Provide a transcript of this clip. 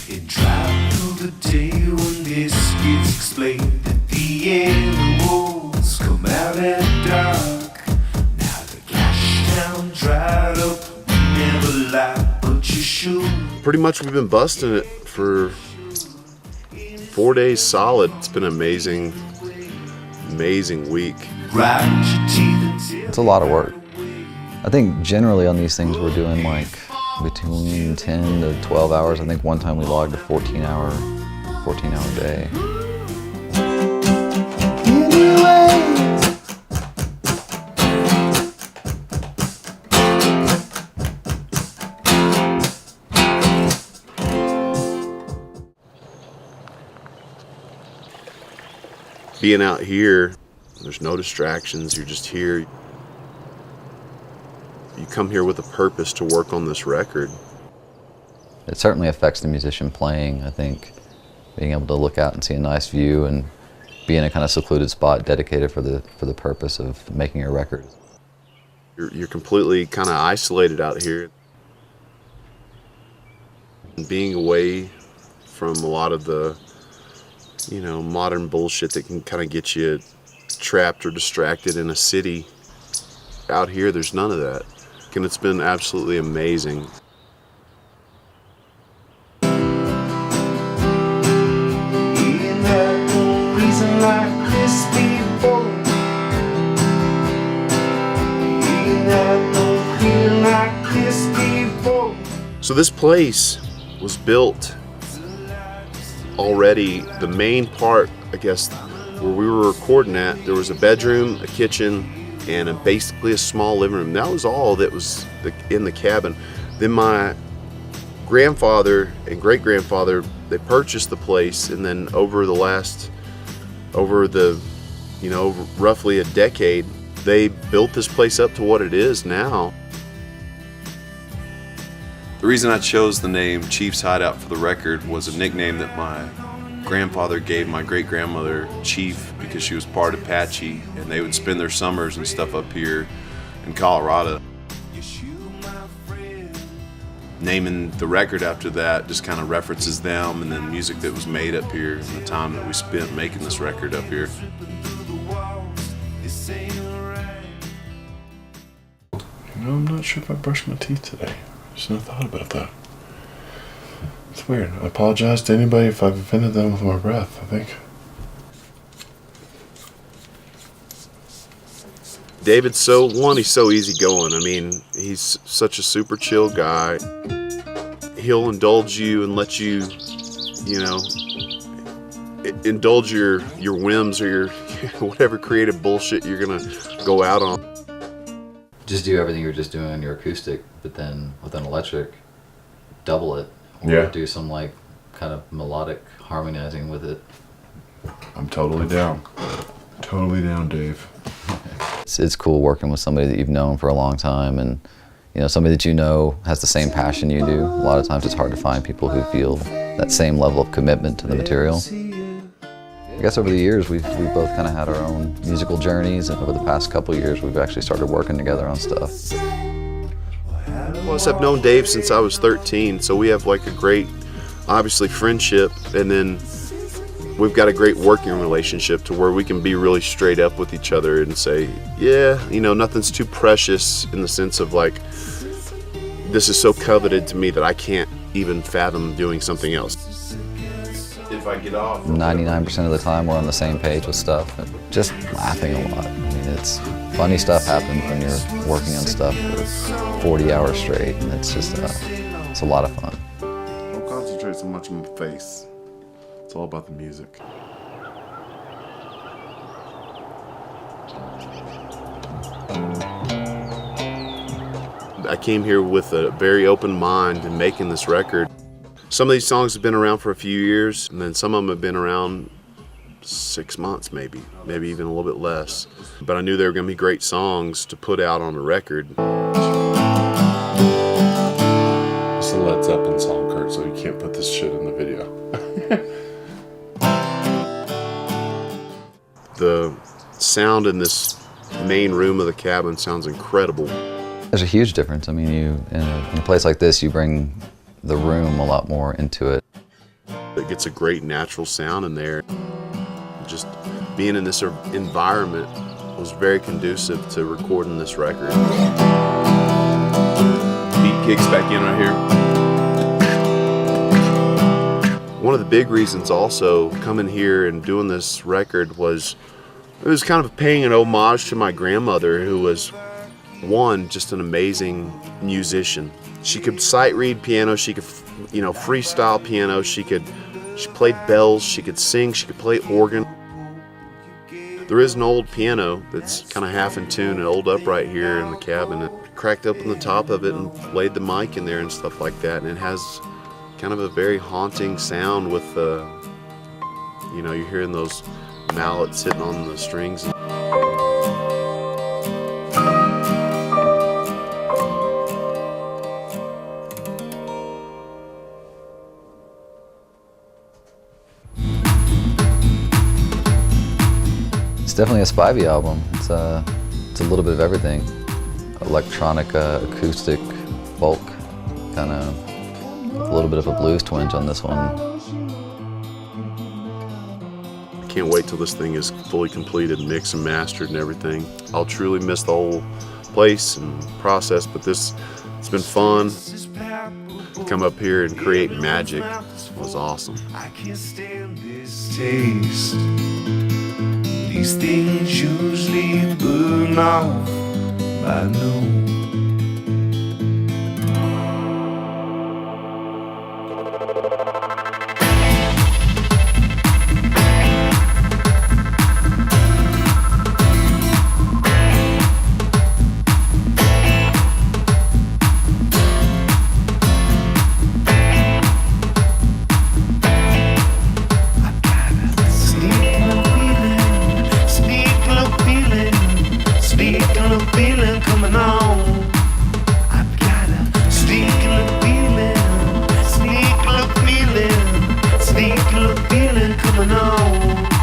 It dropped through the day when this gets explained at the end. The walls come out at dark. Now the cash town dried up. We never lied, but you should. Pretty much we've been busting it for 4 days solid. It's been an amazing week. Grind your teeth until It's a lot of work. I think generally on these things we're doing like between 10 to 12 hours. I think one time we logged a 14-hour day. Being out here, there's no distractions. You're just here. You come here with a purpose to work on this record. It certainly affects the musician playing. I think being able to look out and see a nice view and be in a kind of secluded spot dedicated for the purpose of making a record. You're completely kind of isolated out here. And being away from a lot of the, modern bullshit that can kind of get you trapped or distracted in a city. Out here, there's none of that. And it's been absolutely amazing. So this place was built already. The main part, I guess, where we were recording at, there was a bedroom, a kitchen, and basically a small living room. That was all that was in the cabin. Then my grandfather and great-grandfather, they purchased the place, and then over roughly a decade, they built this place up to what it is now. The reason I chose the name Chief's Hideout for the record was a nickname that my grandfather gave my great-grandmother, Chief, because she was part Apache, and they would spend their summers and stuff up here in Colorado. Naming the record after that just kind of references them and then music that was made up here and the time that we spent making this record up here. I'm not sure if I brushed my teeth today. Just never thought about that. It's weird. I apologize to anybody if I've offended them with my breath, I think. David's he's so easygoing. I mean, he's such a super chill guy. He'll indulge you and let you, indulge your whims or your whatever creative bullshit you're gonna go out on. Just do everything you're just doing on your acoustic, but then with an electric, double it, or Yeah. do some kind of melodic harmonizing with it. I'm totally down. Totally down, Dave. It's cool working with somebody that you've known for a long time, and somebody that has the same passion you do. A lot of times it's hard to find people who feel that same level of commitment to the material. I guess over the years we've both kind of had our own musical journeys, and over the past couple of years we've actually started working together on stuff. Plus, I've known Dave since I was 13, so we have a great, obviously, friendship, and then we've got a great working relationship to where we can be really straight up with each other and say, yeah, nothing's too precious in the sense of this is so coveted to me that I can't even fathom doing something else. If I get off 99% of the time we're on the same page with stuff, and just laughing a lot. I mean, it's funny stuff happens when you're working on stuff for 40 hours straight, and it's just it's a lot of fun. Don't concentrate so much on my face. It's all about the music. I came here with a very open mind in making this record. Some of these songs have been around for a few years, and then some of them have been around 6 months maybe even a little bit less. But I knew they were going to be great songs to put out on a record. this shit in the video. The sound in this main room of the cabin sounds incredible. There's a huge difference. I mean, in a place like this, you bring the room a lot more into it. It gets a great natural sound in there. Just being in this environment was very conducive to recording this record. Beat kicks back in right here. One of the big reasons also coming here and doing this record was it was kind of paying an homage to my grandmother, who was just an amazing musician. She could sight read piano, she could freestyle piano, she played bells, she could sing, she could play organ. There is an old piano that's kind of half in tune, an old upright here in the cabin. It cracked open the top of it and laid the mic in there and stuff like that, and it has kind of a very haunting sound with you're hearing those mallets hitting on the strings. It's definitely a SPiVEY album. It's a little bit of everything. Electronica, acoustic, folk, kind of a little bit of a blues twinge on this one. I can't wait till this thing is fully completed, mixed and mastered and everything. I'll truly miss the whole place and process, but it's been fun. To come up here and create magic was awesome. I can't stand this taste. These things usually burn off by noon. Feeling coming on. I've got a sneaking feeling coming on.